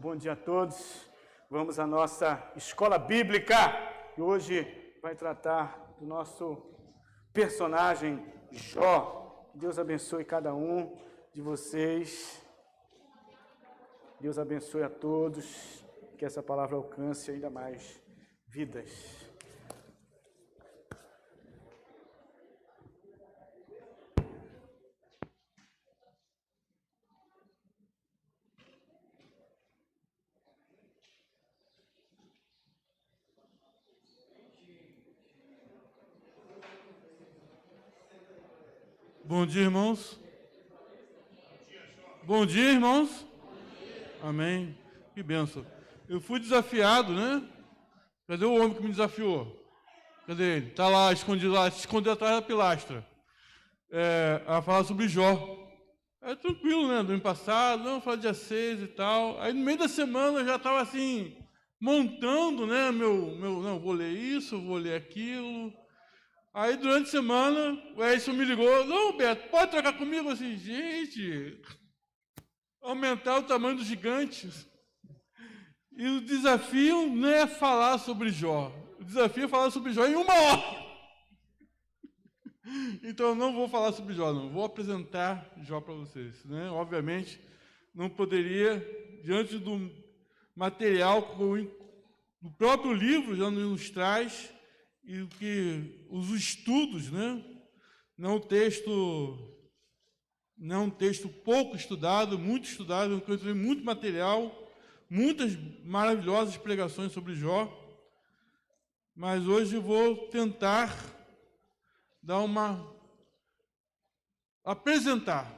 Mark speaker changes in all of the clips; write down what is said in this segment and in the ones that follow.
Speaker 1: Bom dia a todos. Vamos à nossa escola bíblica, que hoje vai tratar do nosso personagem Jó. Deus abençoe cada um de vocês. Deus abençoe a todos. Que essa palavra alcance ainda mais vidas.
Speaker 2: Bom dia, irmãos. Bom dia, irmãos. Amém. Que bênção. Eu fui desafiado, né? Cadê o homem que me desafiou? Cadê ele? Está lá, escondido lá, se escondeu atrás da pilastra. A falar sobre Jó. É tranquilo, né? Do ano passado, não, falar dia 6 e tal. Aí no meio da semana eu já estava assim, montando, né? Não, vou ler isso, vou ler aquilo. Aí, durante a semana, o Edson me ligou, não, Beto, pode trocar comigo? Assim, gente, aumentar o tamanho dos gigantes. E o desafio não é falar sobre Jó. O desafio é falar sobre Jó em 1 hora. Então, eu não vou falar sobre Jó, não. Vou apresentar Jó para vocês, né? Obviamente, não poderia, diante do material que o próprio livro já nos traz, e que os estudos, né? Não um texto pouco estudado, muito estudado, eu encontrei muito material, muitas maravilhosas pregações sobre Jó, mas hoje eu vou tentar apresentar,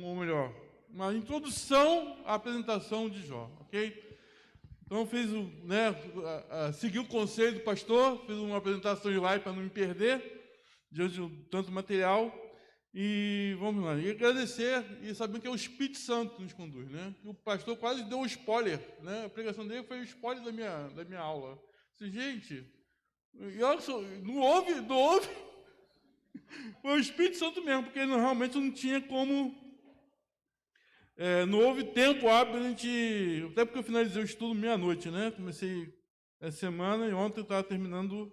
Speaker 2: ou melhor, uma introdução à apresentação de Jó, ok? Então, segui o conselho do pastor, fiz uma apresentação de slide para não me perder, diante de tanto material, e vamos lá. E agradecer, e sabendo que é o Espírito Santo que nos conduz, né? O pastor quase deu um spoiler, né? A pregação dele foi o spoiler da minha aula. Disse, gente, não houve, foi o Espírito Santo mesmo, porque realmente não tinha como... não houve tempo hábil, até porque eu finalizei o estudo meia-noite, né? Comecei essa semana e ontem eu estava terminando,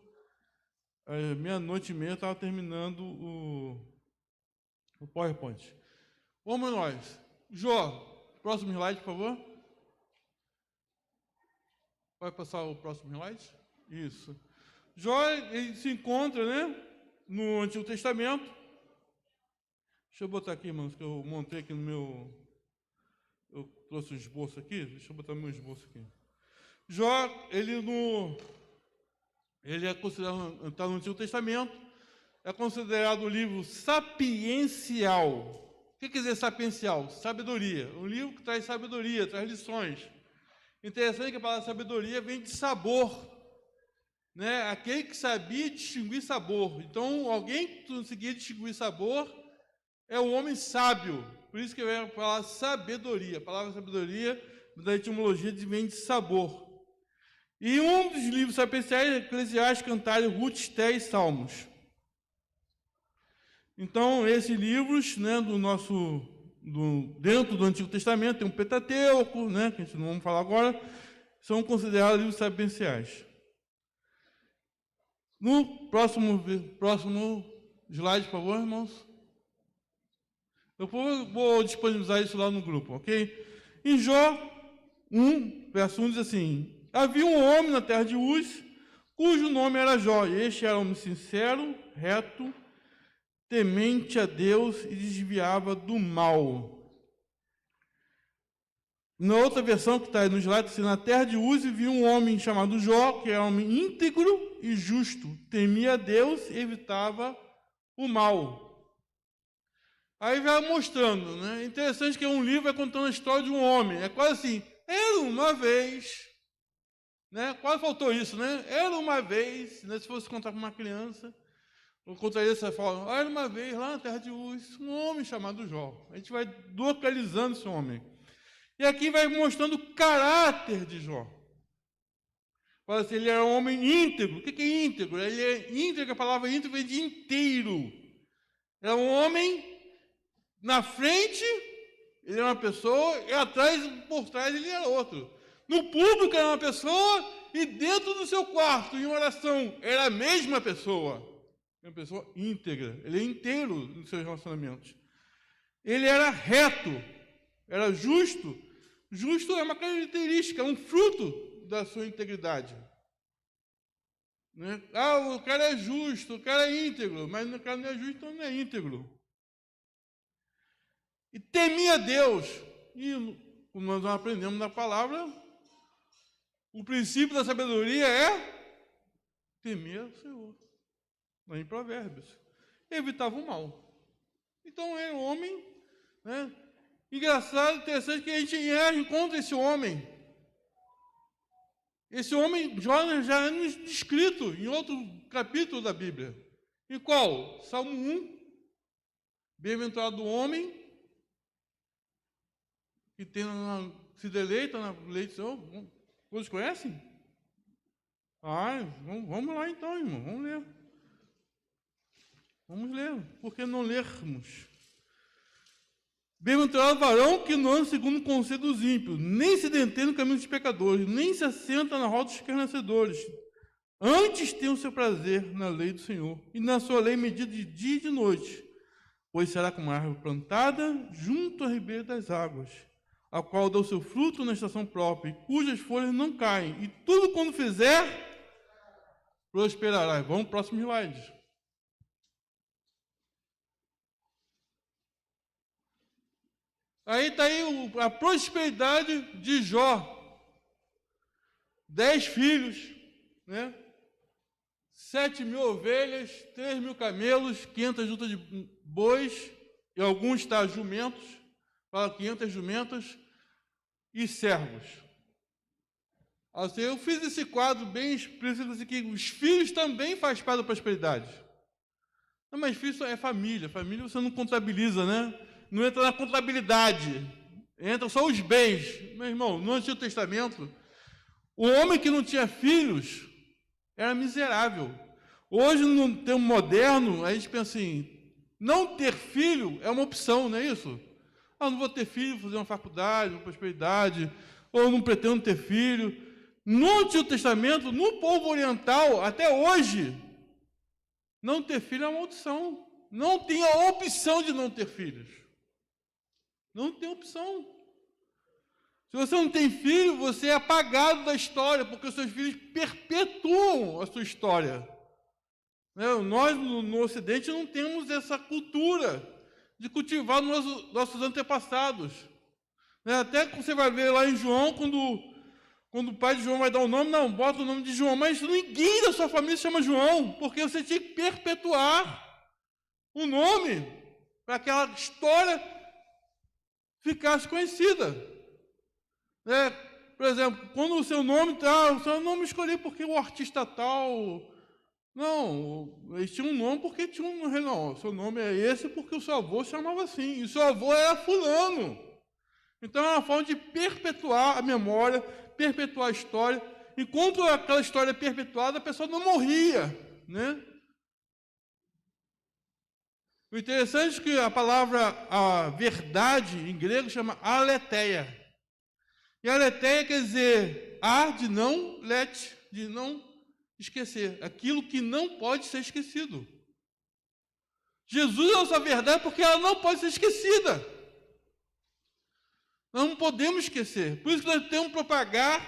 Speaker 2: meia-noite e meia, eu estava terminando o PowerPoint. Vamos nós. Jó, próximo slide, por favor. Vai passar o próximo slide? Isso. Jó, ele se encontra, né? No Antigo Testamento. Deixa eu botar aqui, irmãos, que eu montei aqui no meu... Eu trouxe um esboço aqui, deixa eu botar meu esboço aqui. Jó, ele é considerado, está no Antigo Testamento, é considerado um livro sapiencial. O que quer dizer sapiencial? Sabedoria. Um livro que traz sabedoria, traz lições. Interessante que a palavra sabedoria vem de sabor, né? Aquele que sabia distinguir sabor. Então, alguém que conseguia distinguir sabor é o homem sábio. Por isso que eu ia falar sabedoria. A palavra sabedoria, da etimologia, vem de sabor. E um dos livros sapienciais é Eclesiastes, Cantares, Ruth, Esté e Salmos. Então, esses livros, né, dentro do Antigo Testamento, tem um Pentateuco, né, que a gente não vamos falar agora, são considerados livros sapienciais. No próximo slide, por favor, irmãos. Eu vou disponibilizar isso lá no grupo, ok? Em Jó 1, verso 1 diz assim: havia um homem na terra de Uz, cujo nome era Jó, e este era um homem sincero, reto, temente a Deus e desviava do mal. Na outra versão que está aí no slide, assim, na terra de Uz vivia um homem chamado Jó, que era um homem íntegro e justo, temia a Deus e evitava o mal. Aí vai mostrando, né? Interessante que um livro vai contando a história de um homem. É quase assim, era uma vez, né? Quase faltou isso, né? Era uma vez, né? Se fosse contar para uma criança, eu contaria essa forma. Era uma vez, lá na terra de Uz, um homem chamado Jó. A gente vai localizando esse homem. E aqui vai mostrando o caráter de Jó. Fala assim, ele era um homem íntegro. O que é íntegro? Ele é íntegro, a palavra íntegro vem de inteiro. É um homem na frente ele era uma pessoa, e atrás, por trás, ele era outro. No público era uma pessoa, e dentro do seu quarto, em oração, era a mesma pessoa. É uma pessoa íntegra, ele é inteiro nos seus relacionamentos. Ele era reto, era justo. Justo é uma característica, um fruto da sua integridade. Né? O cara é justo, o cara é íntegro, mas o cara não é justo, então não é íntegro. E temia Deus. E como nós aprendemos na palavra, o princípio da sabedoria é temer o Senhor. Lá em Provérbios. Evitava o mal. Então era um homem, né? Engraçado, interessante que a gente encontra esse homem. Esse homem, Jonas, já é descrito em outro capítulo da Bíblia. Em qual? Salmo 1. Bem-aventurado o homem que se deleita na lei do Senhor. Todos conhecem? Vamos lá então, irmão. Vamos ler. Vamos ler. Por que não lermos? Bem-aventurado o varão que não anda segundo o conselho dos ímpios, nem se detém no caminho dos pecadores, nem se assenta na roda dos escarnecedores. Antes tem o seu prazer na lei do Senhor, e na sua lei medida de dia e de noite. Pois será como uma árvore plantada junto à ribeira das águas, a qual dá o seu fruto na estação própria, e cujas folhas não caem, e tudo quando fizer, prosperará. Vamos para o próximo slide. Aí está aí a prosperidade de Jó. 10 filhos, né? 7.000 ovelhas, 3.000 camelos, 500 juntas de bois, e alguns jumentos, fala 500 jumentas, e servos. Assim, eu fiz esse quadro bem explícito, assim, que os filhos também fazem parte da prosperidade. Não, mas filho é família. Família você não contabiliza, né? Não entra na contabilidade. Entram só os bens. Meu irmão, no Antigo Testamento, o homem que não tinha filhos era miserável. Hoje, no tempo moderno, a gente pensa assim, não ter filho é uma opção, não é isso? Não vou ter filho, vou fazer uma faculdade, uma prosperidade, ou não pretendo ter filho. No Antigo Testamento, no povo oriental, até hoje, não ter filho é uma opção. Não tem a opção de não ter filhos. Não tem opção. Se você não tem filho, você é apagado da história, porque os seus filhos perpetuam a sua história. Nós, no Ocidente, não temos essa cultura de cultivar nossos antepassados. Até que você vai ver lá em João, quando o pai de João vai dar o nome, não, bota o nome de João, mas ninguém da sua família se chama João, porque você tinha que perpetuar o nome para aquela história ficasse conhecida. Por exemplo, quando o seu nome o seu nome escolhi porque o artista tal. Não, eles tinham um nome porque tinha um. Não, o seu nome é esse porque o seu avô chamava assim, e o seu avô era fulano. Então é uma forma de perpetuar a memória, perpetuar a história. Enquanto aquela história é perpetuada, a pessoa não morria, né? O interessante é que a palavra a verdade em grego chama aletheia. E aletheia quer dizer de não, let, de não esquecer. Aquilo que não pode ser esquecido. Jesus é a nossa verdade porque ela não pode ser esquecida. Nós não podemos esquecer. Por isso que nós temos que propagar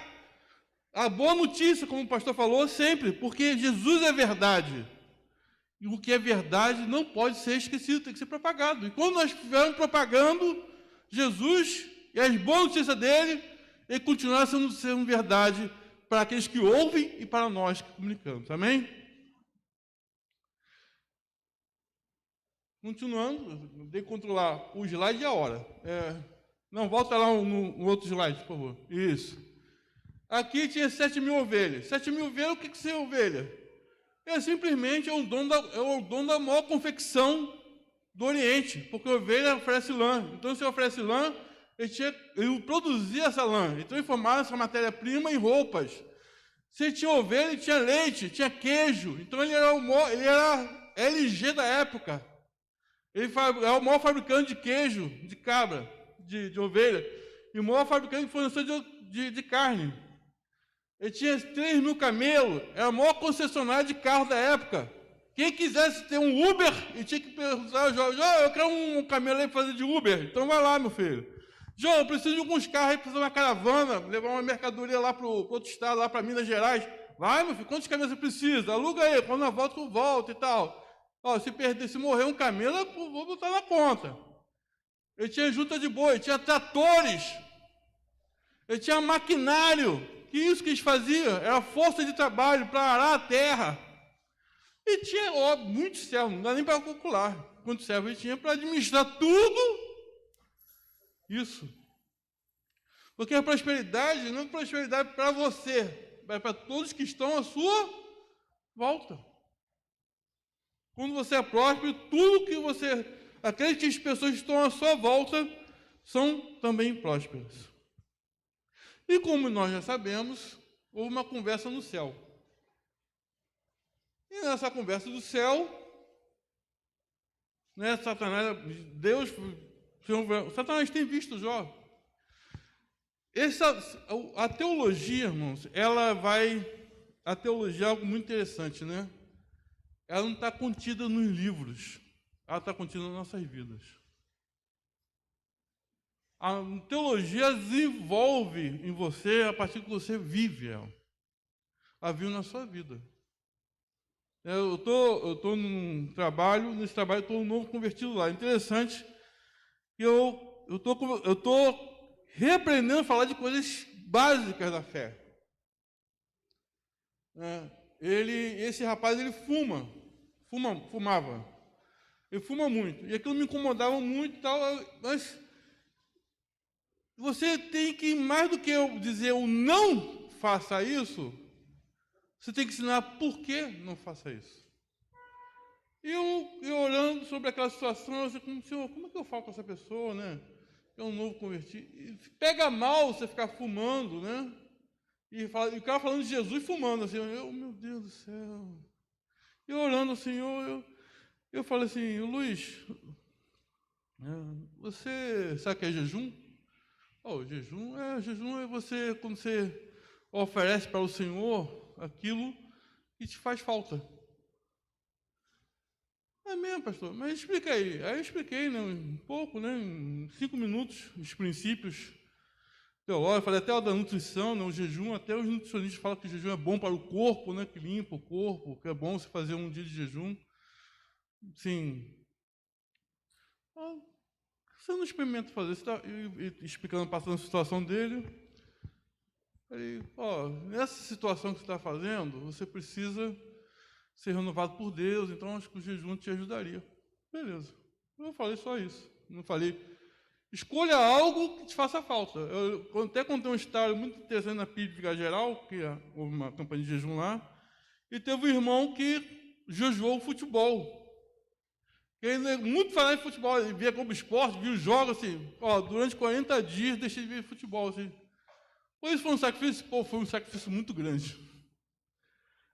Speaker 2: a boa notícia, como o pastor falou sempre, porque Jesus é verdade. E o que é verdade não pode ser esquecido, tem que ser propagado. E quando nós estivermos propagando Jesus e as boas notícias dele, ele continuará sendo verdade para aqueles que ouvem e para nós que comunicamos. Amém? Continuando, eu tenho que controlar o slide e a hora. Não, volta lá no outro slide, por favor. Isso. Aqui tinha 7.000 ovelhas. 7.000 ovelhas, o que é ovelha? Simplesmente o dono da maior confecção do Oriente, porque a ovelha oferece lã. Então, se oferece lã, ele produzia essa lã. Então, ele formava essa matéria-prima em roupas. Se tinha ovelha, ele tinha leite, tinha queijo. Então, ele era LG da época. Ele é o maior fabricante de queijo, de cabra, de ovelha, e o maior fabricante de fornecedor de carne. Ele tinha 3 mil camelos, era a maior concessionária de carro da época. Quem quisesse ter um Uber, e tinha que perguntar ao Jó, eu quero um camelo aí para fazer de Uber. Então vai lá, meu filho. Jó, eu preciso de alguns carros aí para fazer uma caravana, levar uma mercadoria lá para o outro estado, lá para Minas Gerais. Vai, meu filho, quantos camelos você precisa? Aluga aí, quando eu volto, eu volto e tal. Ó, se morrer um camelo, eu vou botar na conta. Ele tinha junta de boi, tinha tratores, ele tinha maquinário. Que isso que eles faziam? Era força de trabalho para arar a terra. E tinha, ó, muitos servos, não dá nem para calcular quantos servos ele tinha para administrar tudo isso. Porque a prosperidade não é prosperidade para você, mas para todos que estão à sua volta. Quando você é próspero, tudo que você acredita que as pessoas que estão à sua volta são também prósperas. E como nós já sabemos, houve uma conversa no céu. E nessa conversa do céu, né, Satanás tem visto Jó. A teologia, irmãos, a teologia é algo muito interessante, né? Ela não está contida nos livros, ela está contida nas nossas vidas. A teologia desenvolve em você a partir que você vive ela. Ela vive na sua vida. Eu estou num trabalho, nesse trabalho estou um novo convertido lá. Interessante que eu estou reaprendendo a falar de coisas básicas da fé. Esse rapaz, ele fumava. Ele fuma muito. E aquilo me incomodava muito e tal, mas você tem que, mais do que eu dizer eu não faça isso, você tem que ensinar por que não faça isso. E eu olhando sobre aquela situação, eu como, Senhor, como é que eu falo com essa pessoa, né? É um novo convertido. E pega mal você ficar fumando, né? E o cara falando de Jesus fumando, assim, meu Deus do céu. E olhando assim, eu falei assim, Luiz, você sabe o que é jejum? Jejum é você, quando você oferece para o Senhor aquilo que te faz falta. É mesmo, pastor, mas explica aí. Aí eu expliquei, né, um pouco, né, em 5 minutos, os princípios teológicos, falei até o da nutrição, né, o jejum, até os nutricionistas falam que o jejum é bom para o corpo, né, que limpa o corpo, que é bom você fazer um dia de jejum. Sim. Você não experimenta fazer, você está explicando, passando a situação dele. Falei, nessa situação que você está fazendo, você precisa ser renovado por Deus, então acho que o jejum te ajudaria. Beleza. Eu falei só isso. Não falei, escolha algo que te faça falta. Eu até contei uma história muito interessante na Bíblica Geral, que houve uma campanha de jejum lá, e teve um irmão que jejuou o futebol. Ele muito falava em futebol, ele via como esporte, via os jogos assim, durante 40 dias deixei de ver futebol, assim. Pois foi um sacrifício? Foi um sacrifício muito grande.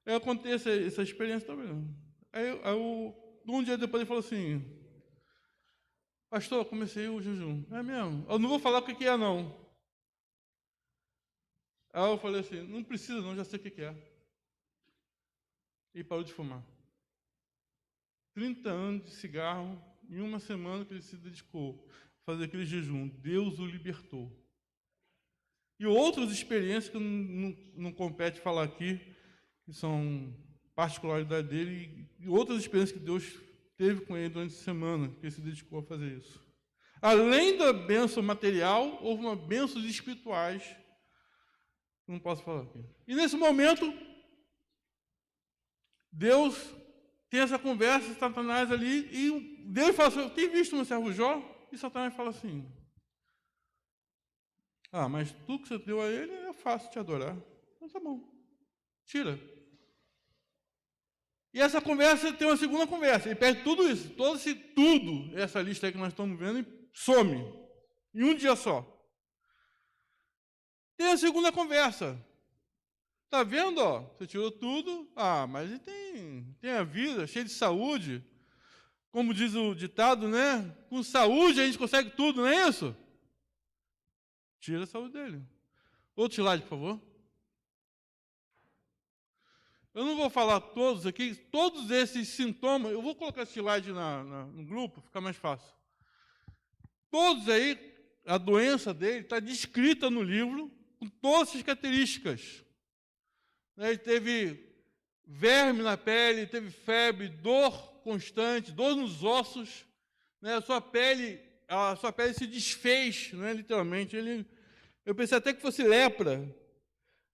Speaker 2: Aí eu contei essa experiência também. Aí um dia depois ele falou assim, pastor, comecei o jejum. É mesmo? Eu não vou falar o que é, não. Aí eu falei assim, não precisa não, já sei o que é. E parou de fumar. 30 anos de cigarro, em uma semana que ele se dedicou a fazer aquele jejum. Deus o libertou. E outras experiências que não compete falar aqui, que são particularidade dele, e outras experiências que Deus teve com ele durante a semana, que ele se dedicou a fazer isso. Além da bênção material, houve uma bênção espirituais, que não posso falar aqui. E nesse momento, Deus tem essa conversa, Satanás ali, e Deus fala assim, tem visto meu servo Jó? E Satanás fala assim, mas tudo que você deu a ele é fácil te adorar. Então tá bom, tira. E essa conversa tem uma segunda conversa, ele perde tudo isso, essa lista aí que nós estamos vendo, e some, em um dia só. Tem a segunda conversa. Está vendo? Você tirou tudo, mas ele tem a vida cheia de saúde. Como diz o ditado, né? Com saúde a gente consegue tudo, não é isso? tira a saúde dele. Outro slide, por favor. Eu não vou falar todos aqui, todos esses sintomas, eu vou colocar esse slide no grupo, fica mais fácil. Todos aí, a doença dele está descrita no livro, com todas essas características. Ele teve verme na pele, teve febre, dor constante, dor nos ossos, né? A sua pele se desfez, né? Literalmente. Eu pensei até que fosse lepra,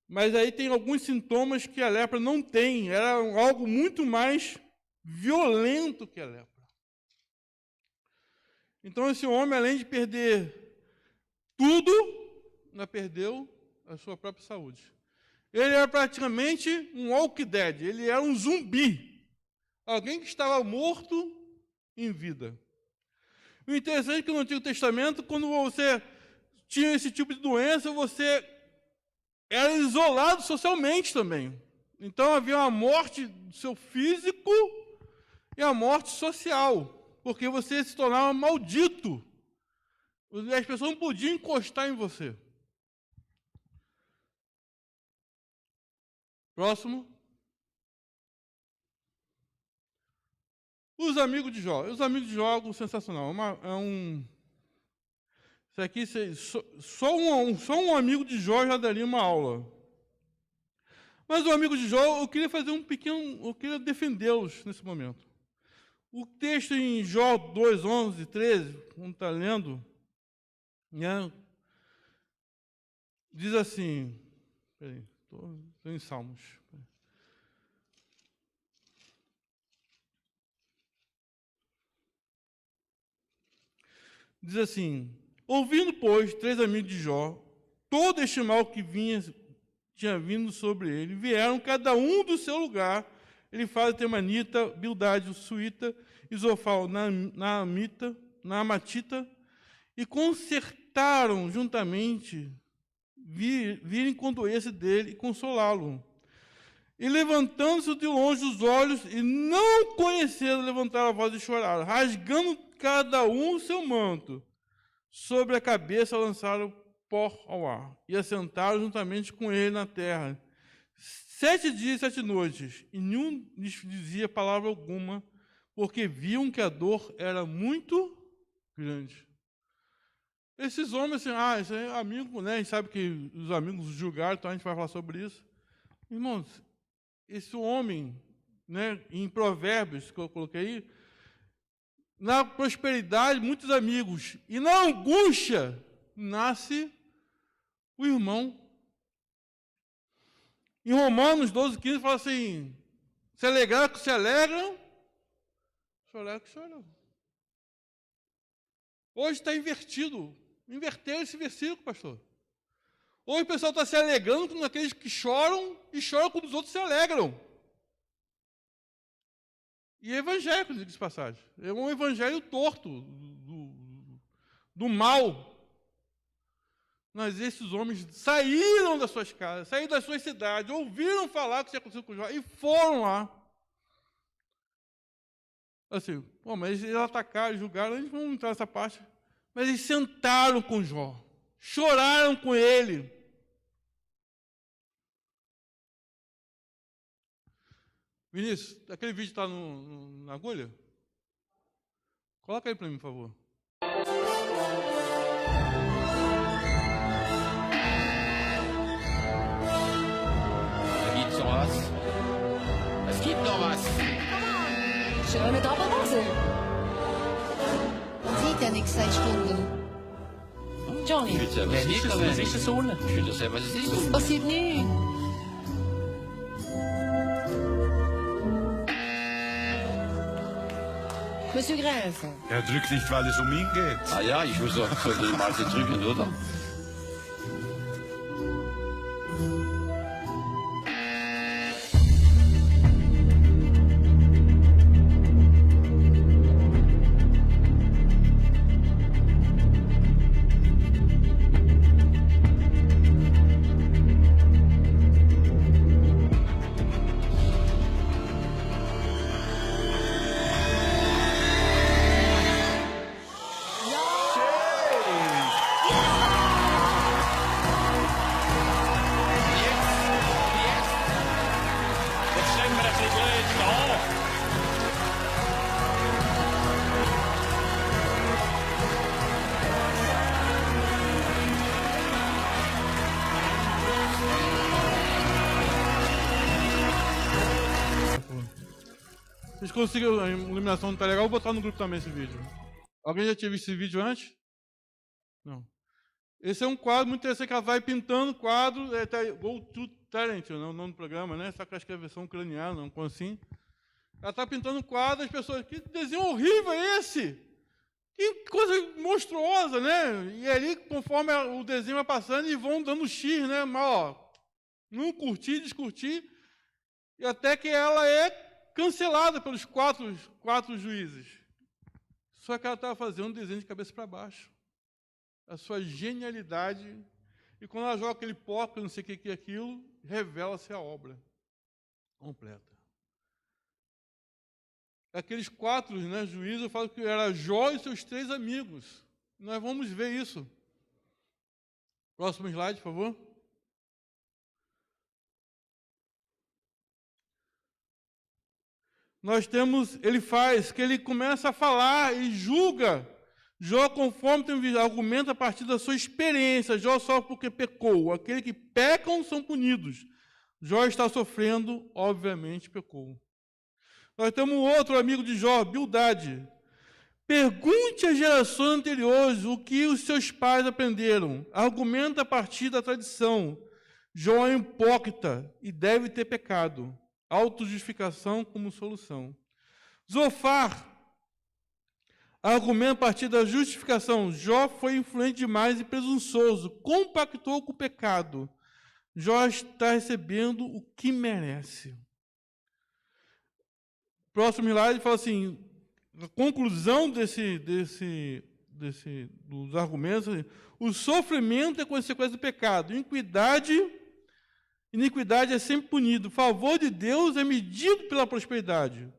Speaker 2: mas aí tem alguns sintomas que a lepra não tem. Era algo muito mais violento que a lepra. Então, esse homem, além de perder tudo, ainda perdeu a sua própria saúde. Ele era praticamente um Walking Dead, ele era um zumbi. Alguém que estava morto em vida. O interessante é que no Antigo Testamento, quando você tinha esse tipo de doença, você era isolado socialmente também. Então havia uma morte do seu físico e a morte social, porque você se tornava maldito. As pessoas não podiam encostar em você. Próximo. Os amigos de Jó. Os amigos de Jó é algo sensacional. Isso aqui, só um amigo de Jó já daria uma aula. Mas o amigo de Jó, eu queria fazer eu queria defendê-los nesse momento. O texto em Jó 2, 11, 13, como está lendo, né, diz assim, estou em Salmos. Diz assim: ouvindo, pois, 3 amigos de Jó, todo este mal que tinha vindo sobre ele, vieram cada um do seu lugar, Elifaz, Temanita, Bildade, Suíta, Isofal, Naamatita, e consertaram juntamente virem condoer-se dele e consolá-lo. E levantando-se de longe os olhos, e não conheceram, levantaram a voz e choraram, rasgando cada um o seu manto. Sobre a cabeça lançaram pó ao ar, e assentaram juntamente com ele na terra. 7 dias e 7 noites, e nenhum lhes dizia palavra alguma, porque viam que a dor era muito grande. Esses homens, assim, isso é amigo, né? A gente sabe que os amigos julgaram, então a gente vai falar sobre isso. Irmãos, esse homem, né, em Provérbios, que eu coloquei aí, na prosperidade, muitos amigos, e na angústia, nasce o irmão. Em Romanos 12, 15, fala assim: se alegrar que se alegram, chorar que choram. Hoje está invertido. Inverteu esse versículo, pastor. Hoje o pessoal está se alegrando com aqueles que choram e choram quando os outros se alegram. E é evangélico, diga-se de passagem. É um evangelho torto, do mal. Mas esses homens saíram das suas casas, saíram das suas cidades, ouviram falar o que tinha acontecido com Jó e foram lá. Assim, mas eles atacaram, julgaram, a gente não entrar nessa parte. Mas eles sentaram com Jó, choraram com ele. Vinícius, aquele vídeo está na agulha? Coloca aí para mim, por favor.
Speaker 3: Es gibt noch was.
Speaker 4: Schöne Doppelhose. Man sieht ja nichts seit Stunden. Johnny,
Speaker 3: Ich will sagen, was ist das? Ich will sagen, was es ist.
Speaker 4: es passiert nichts. Monsieur Gräfe.
Speaker 5: Er drückt nicht, weil es um ihn geht.
Speaker 3: Ah ja, ich muss doch mal drücken, oder?
Speaker 2: Vocês conseguiram, a iluminação não está legal, vou botar no grupo também esse vídeo. Alguém já tinha visto esse vídeo antes? Não. Esse é um quadro muito interessante, que ela vai pintando quadro, Go to Talent, o nome do programa, né? Só que acho que é a versão ucraniana, um coisa assim. Ela está pintando quadro, as pessoas, que desenho horrível é esse? Que coisa monstruosa, né? E ali, conforme o desenho vai passando, eles vão dando X, né? Mas, ó, não curtir, descurtir, e até que ela é cancelada pelos quatro juízes. Só que ela estava fazendo um desenho de cabeça para baixo. A sua genialidade. E quando ela joga aquele pó, que eu não sei o que é aquilo, revela-se a obra completa. Aqueles 4, né, juízes, eu falo que era Jó e seus 3 amigos. Nós vamos ver isso. Próximo slide, por favor. Nós temos, ele começa a falar e julga Jó conforme tem argumento a partir da sua experiência. Jó sofre porque pecou. Aqueles que pecam são punidos. Jó está sofrendo, obviamente pecou. Nós temos um outro amigo de Jó, Bildade. Pergunte às gerações anteriores o que os seus pais aprenderam. Argumenta a partir da tradição. Jó é hipócrita e deve ter pecado. Autojustificação como solução. Zofar. Argumenta a partir da justificação. Jó foi influente demais e presunçoso. Compactou com o pecado. Jó está recebendo o que merece. Próximo slide fala assim, a conclusão dos argumentos, o sofrimento é consequência do pecado. Iniquidade é sempre punido. O favor de Deus é medido pela prosperidade.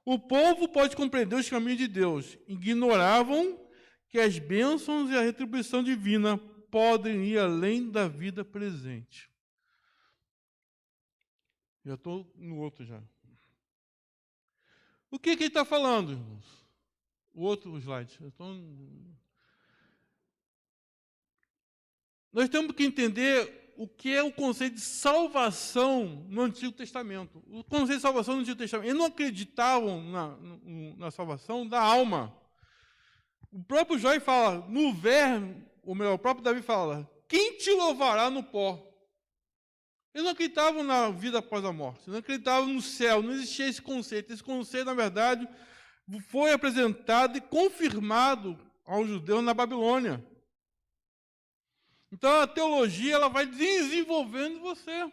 Speaker 2: O povo pode compreender os caminhos de Deus. Ignoravam que as bênçãos e a retribuição divina podem ir além da vida presente. Já estou no outro já. O que ele está falando, irmãos? O outro slide. Nós temos que entender o que é o conceito de salvação no Antigo Testamento. O conceito de salvação no Antigo Testamento. Eles não acreditavam na salvação da alma. O próprio Jó fala, o próprio Davi fala, quem te louvará no pó? Eles não acreditavam na vida após a morte, não acreditavam no céu, não existia esse conceito. Esse conceito, na verdade, foi apresentado e confirmado aos judeus na Babilônia. Então, a teologia ela vai desenvolvendo você.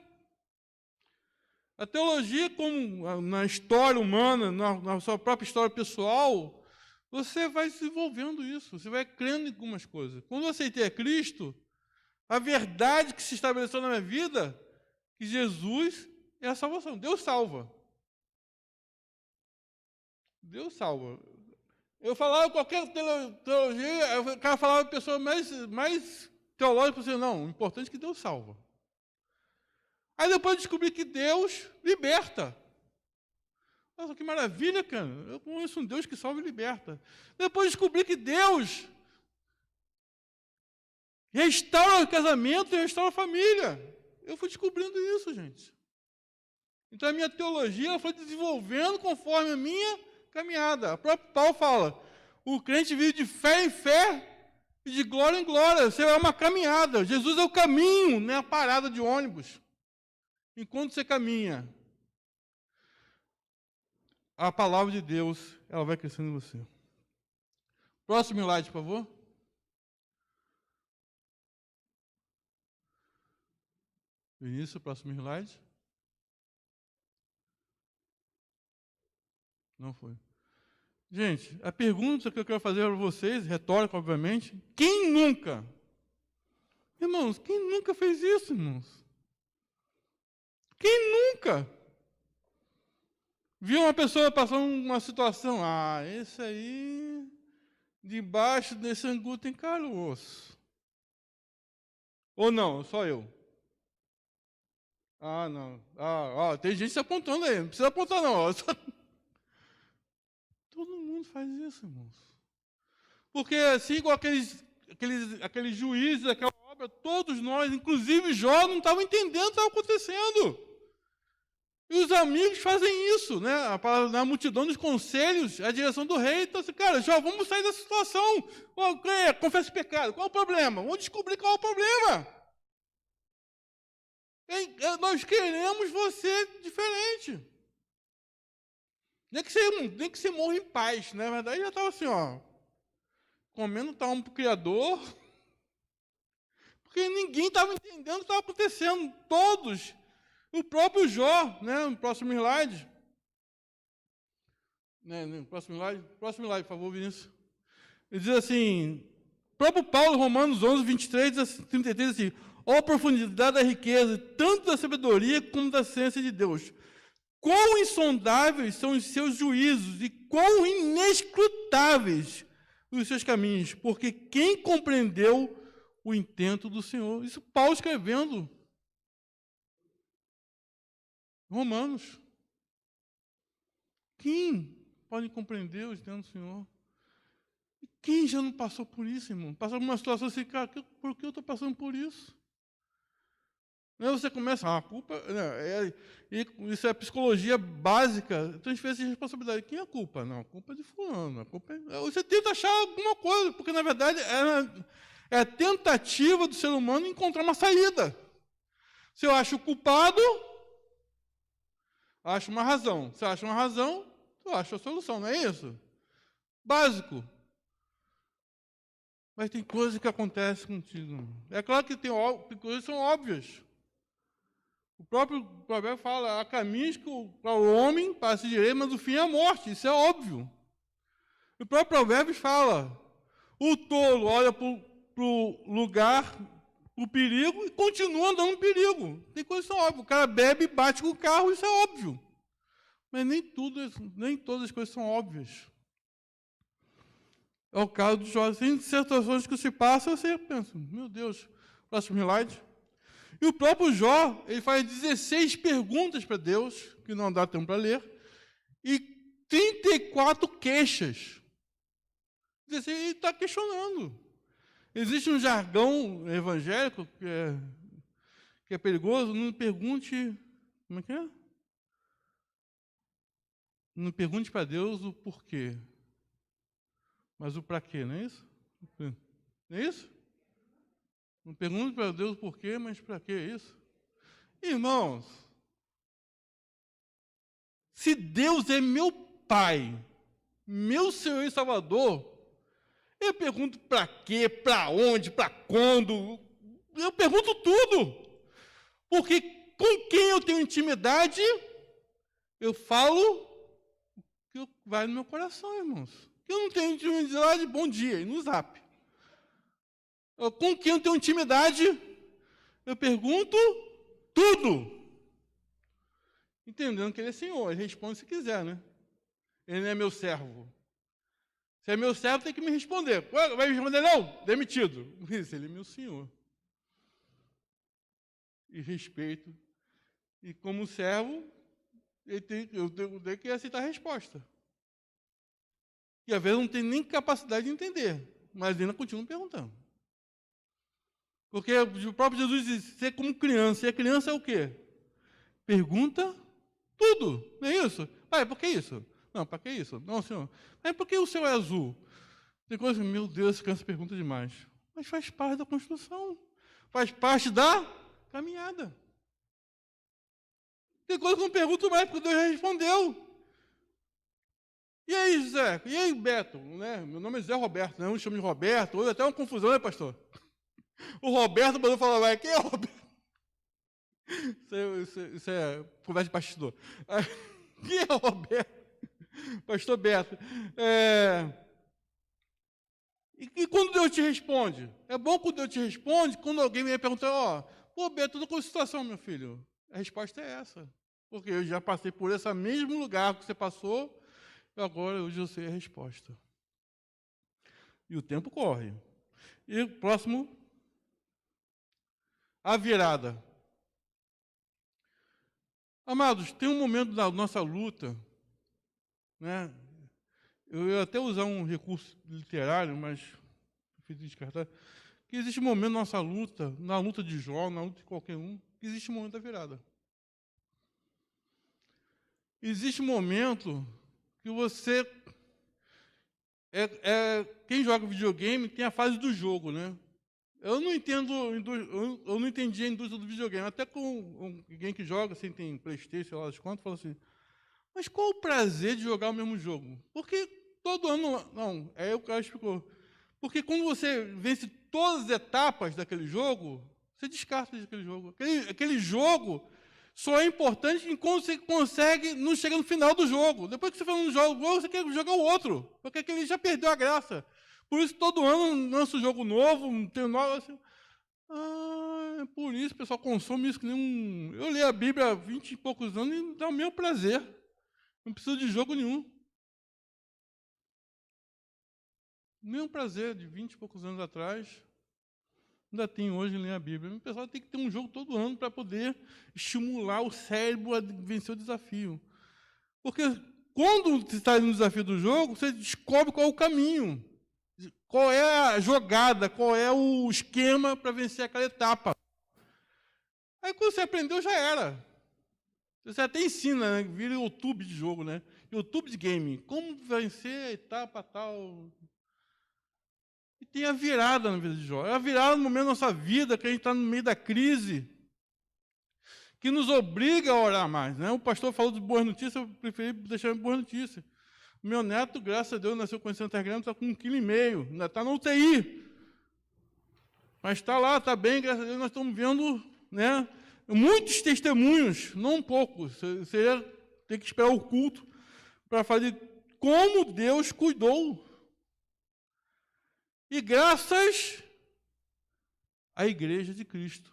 Speaker 2: A teologia, como na história humana, na sua própria história pessoal, você vai desenvolvendo isso, você vai crendo em algumas coisas. Quando eu aceitei a Cristo, a verdade que se estabeleceu na minha vida, que Jesus é a salvação. Deus salva. Deus salva. Eu falava qualquer teologia, o cara falava a pessoa mais teológica, assim, não, o importante é que Deus salva. Aí depois eu descobri que Deus liberta. Nossa, que maravilha, cara. Eu conheço um Deus que salva e liberta. Depois descobri que Deus restaura o casamento e restaura a família. Eu fui descobrindo isso, gente. Então, a minha teologia ela foi desenvolvendo conforme a minha caminhada. O próprio Paulo fala, o crente vive de fé em fé e de glória em glória. Você é uma caminhada. Jesus é o caminho, não é a parada de ônibus. Enquanto você caminha, a palavra de Deus ela vai crescendo em você. Próximo slide, por favor. Vinícius, próximo slide. Não foi. Gente, a pergunta que eu quero fazer para vocês, retórica, obviamente, quem nunca? Irmãos, quem nunca fez isso, irmãos? Quem nunca viu uma pessoa passando uma situação? Esse aí, debaixo desse angu tem caroço. Ou não, só eu? Não. Tem gente se apontando aí. Não precisa apontar, não. Todo mundo faz isso, irmãos. Porque assim, igual aqueles juízes daquela obra, todos nós, inclusive Jó, não estavam entendendo o que estava acontecendo. E os amigos fazem isso, né? Na multidão dos conselhos, a direção do rei. Então, assim, cara, Jó, vamos sair dessa situação. Confessa o pecado. Qual é o problema? Vamos descobrir qual é o problema. Nós queremos você diferente. Nem que você morra em paz. Na verdade, já estava assim, ó, comendo tá pro Criador, porque ninguém estava entendendo o que estava acontecendo. Todos. O próprio Jó, né, no próximo slide. Próximo slide, por favor, Vinícius. Ele diz assim, o próprio Paulo, Romanos 11, 23, 33, assim, ó profundidade da riqueza, tanto da sabedoria como da ciência de Deus. Quão insondáveis são os seus juízos e quão inescrutáveis os seus caminhos, porque quem compreendeu o intento do Senhor? Isso Paulo escrevendo. Romanos. Quem pode compreender o intento do Senhor? E quem já não passou por isso, irmão? Passou por uma situação assim, cara, por que eu estou passando por isso? Aí você começa, a culpa, isso é psicologia básica, transferência de responsabilidade. Quem é a culpa? Não, a culpa é de fulano. A culpa é... Você tenta achar alguma coisa, porque, na verdade, é a tentativa do ser humano encontrar uma saída. Se eu acho o culpado, acho uma razão. Se eu acho uma razão, eu acho a solução, não é isso? Básico. Mas tem coisas que acontecem contigo. É claro que tem coisas que são óbvias. O próprio provérbio fala, há caminhos para o homem para se direito, mas o fim é a morte. Isso é óbvio. O próprio provérbio fala, o tolo olha para o lugar, para o perigo, e continua andando no perigo. Tem coisas que são óbvias. O cara bebe e bate com o carro, isso é óbvio. Mas nem todas as coisas são óbvias. É o caso do Jó. Tem situações que se passam, você pensa, meu Deus, próximo slide. E o próprio Jó, ele faz 16 perguntas para Deus, que não dá tempo para ler, e 34 queixas. Ele está questionando. Existe um jargão evangélico que é perigoso, não pergunte... Como é que é? Não pergunte para Deus o porquê, mas o para quê, não é isso? Não é isso? Não pergunte para Deus por quê, mas para que isso? Irmãos, se Deus é meu Pai, meu Senhor e Salvador, eu pergunto para quê, para onde, para quando, eu pergunto tudo. Porque com quem eu tenho intimidade, eu falo o que vai no meu coração, irmãos. Eu não tenho intimidade, bom dia, e no zap. Com quem eu tenho intimidade, eu pergunto tudo. Entendendo que ele é Senhor, ele responde se quiser, né? Ele não é meu servo. Se é meu servo, tem que me responder. Vai me responder, não? Demitido. Isso, ele é meu Senhor. E respeito. E como servo, eu tenho que aceitar a resposta. E às vezes não tem nem capacidade de entender, mas ainda continuo perguntando. Porque o próprio Jesus diz, ser como criança. E a criança é o quê? Pergunta tudo. Não é isso? Pai, por que isso? Não, para que isso? Não, senhor. Mas por que o céu é azul? Tem coisa assim, meu Deus, essa criança pergunta demais. Mas faz parte da construção. Faz parte da caminhada. Tem coisa que eu não pergunto mais, porque Deus já respondeu. E aí, José? E aí, Beto? Né? Meu nome é Zé Roberto, né? Um chama de Roberto. Hoje até uma confusão, né, pastor? O Roberto mandou falar, vai, quem é o Roberto? Isso é conversa de pastor. Quem é o Roberto? Pastor Beto. E quando Deus te responde? É bom quando Deus te responde, quando alguém me pergunta, pô, Beto, estou com situação, meu filho. A resposta é essa. Porque eu já passei por esse mesmo lugar que você passou, e agora hoje eu sei a resposta. E o tempo corre. E o próximo... A virada. Amados, tem um momento da nossa luta, né? Eu ia até usar um recurso literário, mas prefiro descartar, que existe um momento da nossa luta, na luta de Jó, na luta de qualquer um, que existe um momento da virada. existe um momento que você... quem joga videogame tem a fase do jogo, né? Eu não entendi a indústria do videogame. Até com alguém que joga, assim, tem PlayStation, sei lá das quantas, fala assim, mas qual o prazer de jogar o mesmo jogo? Porque todo ano... Não, aí o cara explicou. Porque quando você vence todas as etapas daquele jogo, você descarta daquele jogo. Aquele jogo só é importante enquanto você consegue, não chega no final do jogo. Depois que você faz um jogo, você quer jogar o outro, porque aquele já perdeu a graça. Por isso, todo ano lança um jogo novo, tem um novo... Assim, é por isso que o pessoal consome isso que nem um... Eu li a Bíblia há 20 e poucos anos e dá o meu prazer. Não preciso de jogo nenhum. Nenhum prazer de 20 e poucos anos atrás. Ainda tem hoje ler a Bíblia. O pessoal tem que ter um jogo todo ano para poder estimular o cérebro a vencer o desafio. Porque quando você está no desafio do jogo, você descobre qual é o caminho, qual é a jogada, qual é o esquema para vencer aquela etapa. Aí quando você aprendeu, já era. Você até ensina, né? Vira YouTube de jogo, né? YouTube de game. Como vencer a etapa tal... E tem a virada na vida de Jó. É a virada no momento da nossa vida, que a gente está no meio da crise, que nos obriga a orar mais. Né? O pastor falou de boas notícias, eu preferi deixar boas notícias. Meu neto, graças a Deus, nasceu com 100 gramas, está com 1,5 kg, ainda está na UTI. Mas está lá, está bem, graças a Deus, nós estamos vendo, né, muitos testemunhos, não poucos. Você tem que esperar o culto para fazer como Deus cuidou. E graças à Igreja de Cristo.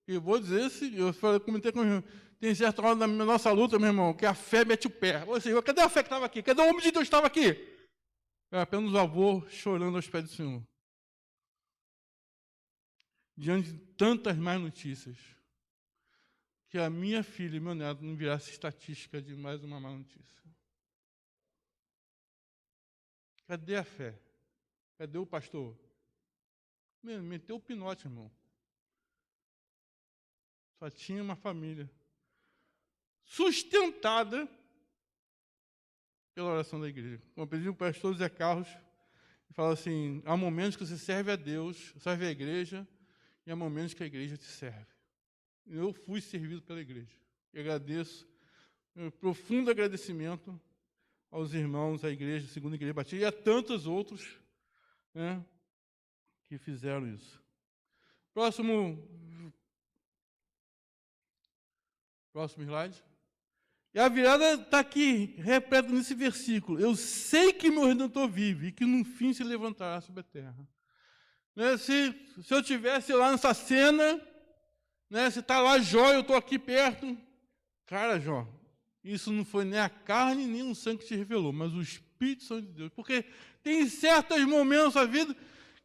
Speaker 2: Eu vou dizer, eu comentei com o meu irmão, tem certa hora na nossa luta, meu irmão, que a fé mete o pé. Ou seja, cadê a fé que estava aqui? Cadê o homem de Deus que estava aqui? É apenas o avô chorando aos pés do Senhor. Diante de tantas más notícias, que a minha filha e meu neto não virasse estatística de mais uma má notícia. Cadê a fé? Cadê o pastor? Meteu o pinote, irmão. Só tinha uma família sustentada pela oração da igreja. Como pedi o pastor Zé Carlos, e fala assim, há momentos que você serve a Deus, serve a igreja, e há momentos que a igreja te serve. Eu fui servido pela igreja. Eu agradeço, um profundo agradecimento aos irmãos da igreja, segunda igreja batista, e a tantos outros, né, que fizeram isso. Próximo slide. E a virada está aqui, repleta nesse versículo. Eu sei que meu Redentor vive e que no fim se levantará sobre a terra. Né, se eu estivesse lá nessa cena, né, se está lá Jó, eu estou aqui perto. Cara, Jó, isso não foi nem a carne nem o sangue que te revelou, mas o Espírito Santo de Deus. Porque tem certos momentos da vida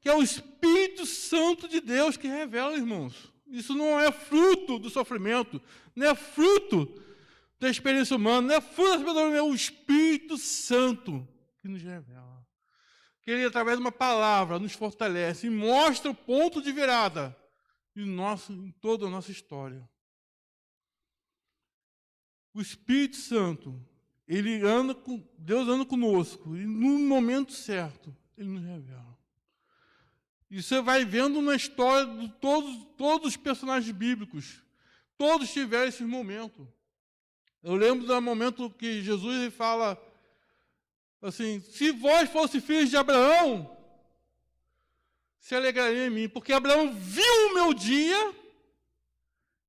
Speaker 2: que é o Espírito Santo de Deus que revela, irmãos. Isso não é fruto do sofrimento, não é fruto da experiência humana, não é fruto da sabedoria, é o Espírito Santo que nos revela. Que ele, através de uma palavra, nos fortalece e mostra o ponto de virada em toda a nossa história. O Espírito Santo, Deus anda conosco, e no momento certo, ele nos revela. E você vai vendo na história de todos os personagens bíblicos, todos tiveram esse momento. Eu lembro do momento que Jesus fala assim, se vós fosse filhos de Abraão, se alegraria em mim, porque Abraão viu o meu dia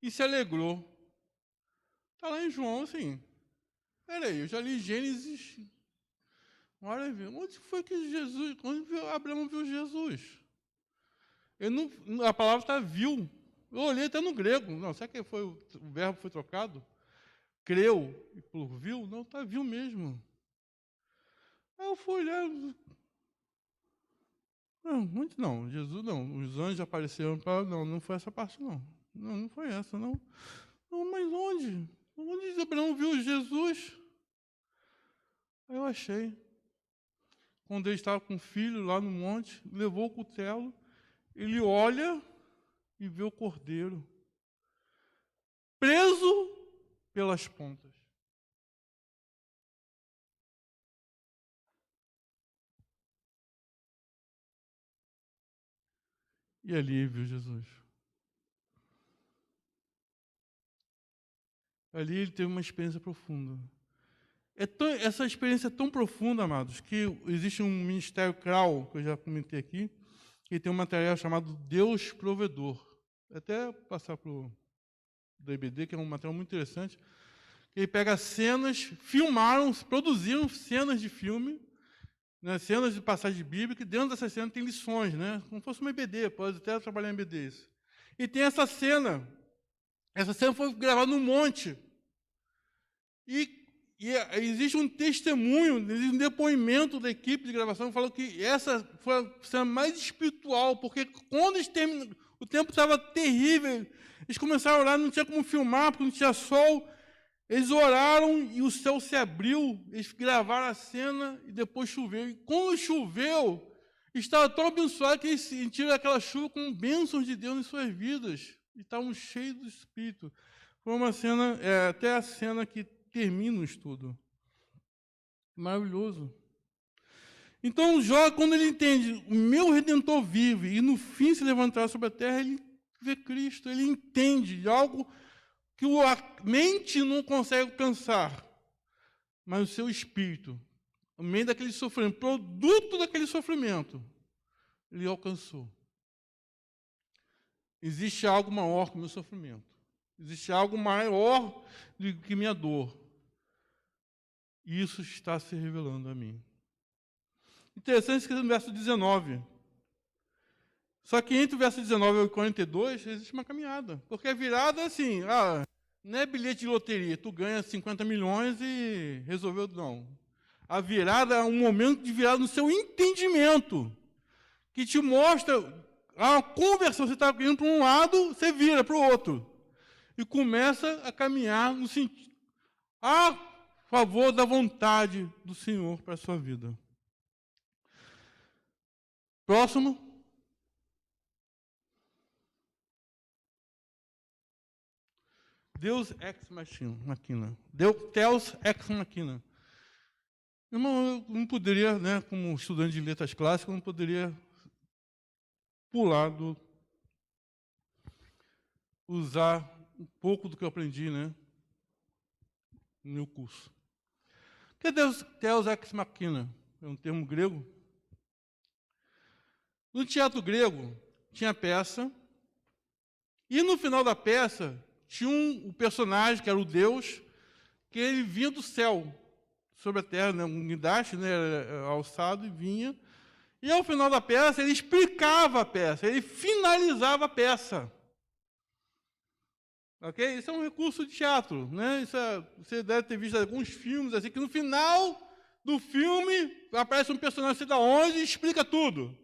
Speaker 2: e se alegrou. Está lá em João, assim, peraí, eu já li Gênesis, onde foi que Abraão viu Jesus? A palavra está viu. Eu olhei até no grego. Não, será que o verbo foi trocado? Creu e por viu? Não, está viu mesmo. Aí eu fui olhar. Não, Jesus não. Os anjos apareceram para. Não foi essa parte, não. Não foi essa, não. Não, mas onde? Onde Abraão viu Jesus? Aí eu achei. Quando ele estava com o filho lá no monte, levou o cutelo. Ele olha e vê o cordeiro preso pelas pontas. E ali viu Jesus. Ali ele teve uma experiência profunda. Essa experiência é tão profunda, amados, que existe um ministério CRAU, que eu já comentei aqui, que tem um material chamado Deus Provedor. Até passar para o DBD, que é um material muito interessante. Ele pega cenas, produziram cenas de filme, né, cenas de passagem bíblica, e dentro dessa cena tem lições, né? Como se fosse uma EBD, pode até trabalhar em EBD isso. E tem essa cena foi gravada no monte. E existe um testemunho, existe um depoimento da equipe de gravação que falou que essa foi a cena mais espiritual, porque quando o tempo estava terrível, eles começaram a orar, não tinha como filmar, porque não tinha sol. Eles oraram e o céu se abriu, eles gravaram a cena e depois choveu. E quando choveu, estava tão abençoado que eles sentiram aquela chuva com bênçãos de Deus em suas vidas. E estavam cheios do Espírito. Foi uma cena, até a cena que termina o estudo. Maravilhoso. Então, Jó, quando ele entende, o meu Redentor vive, e no fim se levantará sobre a terra, ele vê Cristo, ele entende algo que a mente não consegue alcançar, mas o seu espírito, no meio daquele sofrimento, produto daquele sofrimento, ele alcançou. Existe algo maior que o meu sofrimento. Existe algo maior do que minha dor. E isso está se revelando a mim. Interessante que no verso 19. Só que entre o verso 19 e o 42 existe uma caminhada. Porque a virada é assim, não é bilhete de loteria, tu ganha 50 milhões e resolveu, não. A virada é um momento de virada no seu entendimento, que te mostra a conversão. Você está indo para um lado, você vira para o outro. E começa a caminhar no sentido, a favor da vontade do Senhor para a sua vida. Próximo. Deus ex machina. Deus ex machina. Irmão, eu não poderia, né, como estudante de letras clássicas, eu não poderia pular usar um pouco do que eu aprendi, né, no meu curso. O que é Deus ex machina? É um termo grego. No teatro grego, tinha peça, e no final da peça, tinha um personagem, que era o Deus, que ele vinha do céu, sobre a terra, né, um guindaste, né, alçado, e vinha. E ao final da peça, ele explicava a peça, ele finalizava a peça. Ok? Isso é um recurso de teatro, né? Você deve ter visto alguns filmes assim, que no final do filme aparece um personagem, não sei de onde, e explica tudo.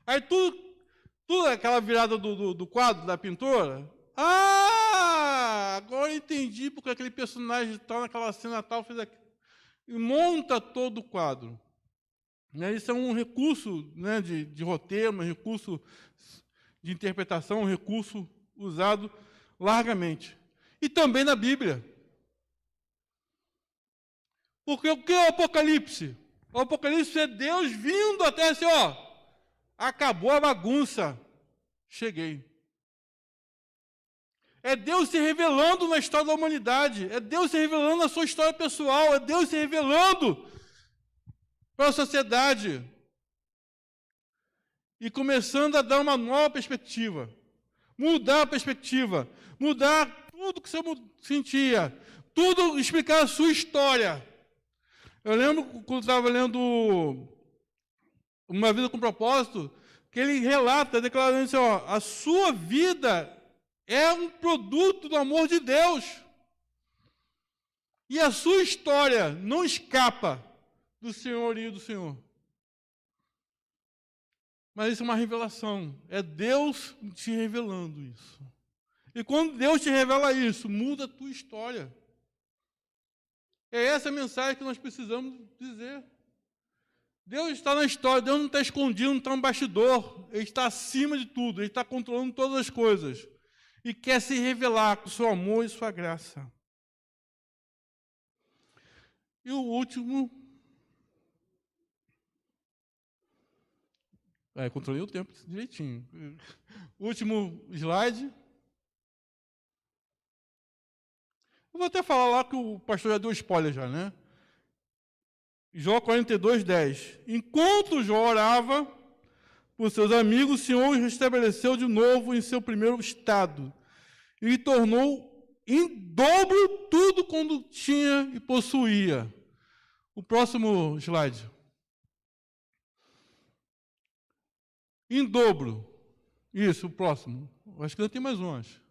Speaker 2: Aí tudo aquela virada do quadro, da pintora. Agora eu entendi porque aquele personagem tal, naquela cena tal, fez aquilo. E monta todo o quadro. Né? Isso é um recurso, né, de roteiro, um recurso de interpretação, um recurso usado largamente. E também na Bíblia. Porque o que é o Apocalipse? O Apocalipse é Deus vindo até assim, acabou a bagunça, cheguei. É Deus se revelando na história da humanidade, é Deus se revelando na sua história pessoal, é Deus se revelando para a sociedade e começando a dar uma nova perspectiva, mudar a perspectiva, mudar tudo que você sentia, tudo, explicar a sua história. Eu lembro quando estava lendo Uma Vida com Propósito, que ele relata, declarando assim, a sua vida é um produto do amor de Deus. E a sua história não escapa do senhorio do Senhor. Mas isso é uma revelação. É Deus te revelando isso. E quando Deus te revela isso, muda a tua história. É essa a mensagem que nós precisamos dizer. Deus está na história, Deus não está escondido, não está no bastidor. Ele está acima de tudo, Ele está controlando todas as coisas. E quer se revelar com o seu amor e sua graça. E o último, Controlei o tempo direitinho. Último slide. Eu vou até falar lá que o pastor já deu spoiler já, né? Jó 42, 10. Enquanto Jó orava por seus amigos, o Senhor os restabeleceu de novo em seu primeiro estado e lhe tornou em dobro tudo quando tinha e possuía. O próximo slide. Em dobro. Isso, o próximo. Acho que ainda tem mais um, acho.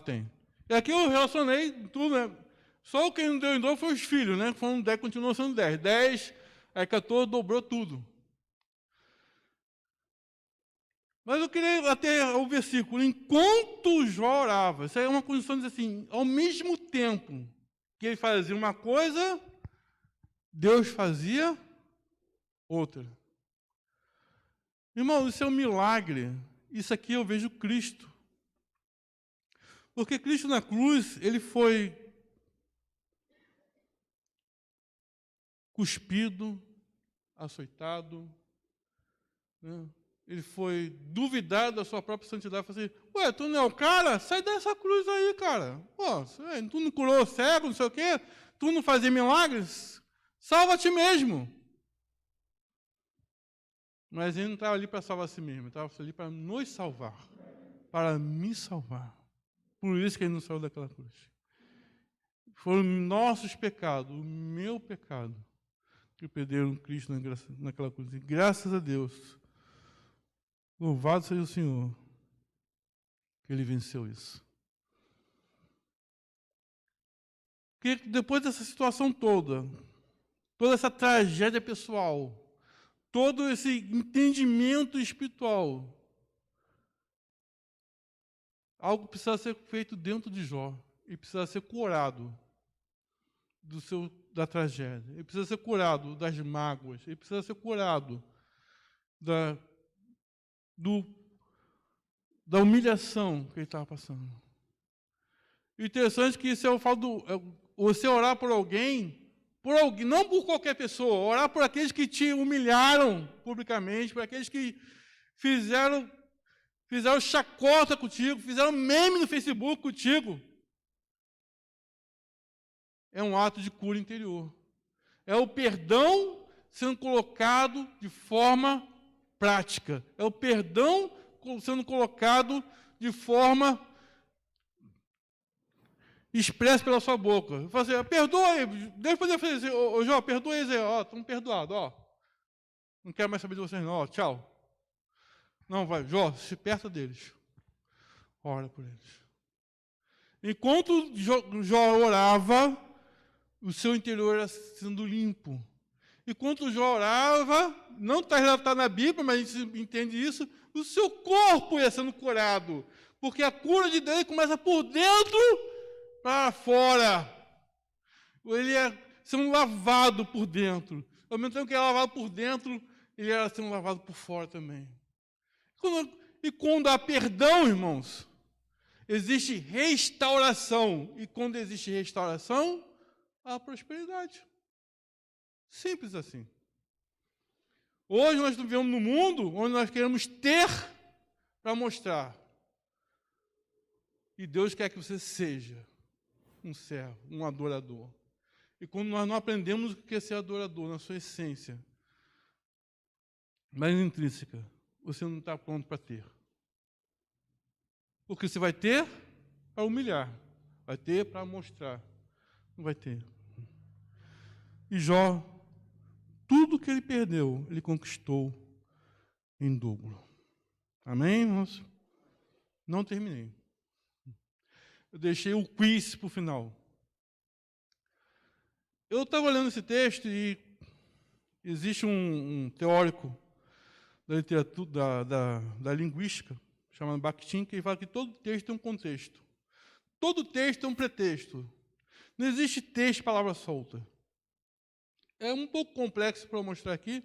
Speaker 2: Tem. E aqui eu relacionei tudo, né? Só o que não deu em dobro foi os filhos, né? Foram 10, continuou sendo 10. 10, aí 14, dobrou tudo. Mas eu queria até o versículo. Enquanto Jó orava, isso aí é uma condição de dizer assim, ao mesmo tempo que ele fazia uma coisa, Deus fazia outra. Irmão, isso é um milagre. Isso aqui eu vejo Cristo. Porque Cristo na cruz, ele foi cuspido, açoitado, né? Ele foi duvidado da sua própria santidade. Falou assim, ué, tu não é o cara? Sai dessa cruz aí, cara. Pô, tu não curou o cego, não sei o quê? Tu não fazia milagres? Salva a ti mesmo. Mas ele não estava ali para salvar a si mesmo. Ele estava ali para nos salvar. Para me salvar. Por isso que ele não saiu daquela cruz. Foram nossos pecados, o meu pecado, que perderam Cristo naquela cruz. E graças a Deus, louvado seja o Senhor, que Ele venceu isso. Porque depois dessa situação toda essa tragédia pessoal, todo esse entendimento espiritual, algo precisa ser feito dentro de Jó. Ele precisa ser curado da tragédia. Ele precisa ser curado das mágoas. Ele precisa ser curado da humilhação que ele estava passando. O interessante é que isso eu falo você orar por alguém, não por qualquer pessoa, orar por aqueles que te humilharam publicamente, por aqueles que fizeram chacota contigo, fizeram meme no Facebook contigo. É um ato de cura interior. É o perdão sendo colocado de forma prática. É o perdão sendo colocado de forma expressa pela sua boca. Eu falo assim, perdoa aí. Deus poderia fazer assim, ô Jó, perdoa eles aí, estão perdoados, Não quero mais saber de vocês, não, tchau. Não, vai, Jó, se perto deles. Ora por eles. Enquanto Jó orava, o seu interior era sendo limpo. Enquanto Jó orava, não está relatado na Bíblia, mas a gente entende isso, o seu corpo ia sendo curado. Porque a cura de Deus começa por dentro para fora. Ele ia sendo lavado por dentro. Ao mesmo tempo que ele era lavado por dentro, ele era sendo lavado por fora também. E quando há perdão, irmãos, existe restauração. E quando existe restauração, há prosperidade. Simples assim. Hoje nós vivemos num mundo onde nós queremos ter para mostrar. E Deus quer que você seja um servo, um adorador. E quando nós não aprendemos o que é ser adorador na sua essência, mas intrínseca, você não está pronto para ter. Porque você vai ter para humilhar, vai ter para mostrar, não vai ter. E Jó, tudo que ele perdeu, ele conquistou em dobro. Amém, irmãos? Não terminei. Eu deixei o quiz para o final. Eu estava olhando esse texto e existe um teórico da literatura, da linguística, chamado Bakhtin, que fala que todo texto tem um contexto. Todo texto é um pretexto. Não existe texto, palavra solta. É um pouco complexo para eu mostrar aqui,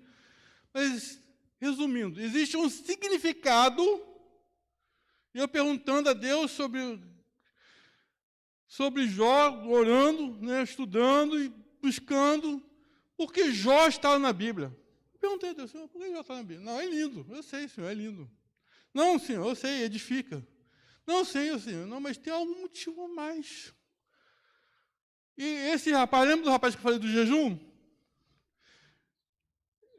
Speaker 2: mas, resumindo, existe um significado, e eu perguntando a Deus sobre Jó, orando, né, estudando e buscando, porque Jó estava na Bíblia. perguntei a Deus, Senhor, por que Jó está na Bíblia? Não, é lindo. Eu sei, Senhor, é lindo. Não, Senhor, eu sei, edifica. Não sei, Senhor, não, mas tem algum motivo a mais. E esse rapaz, lembra do rapaz que eu falei do jejum?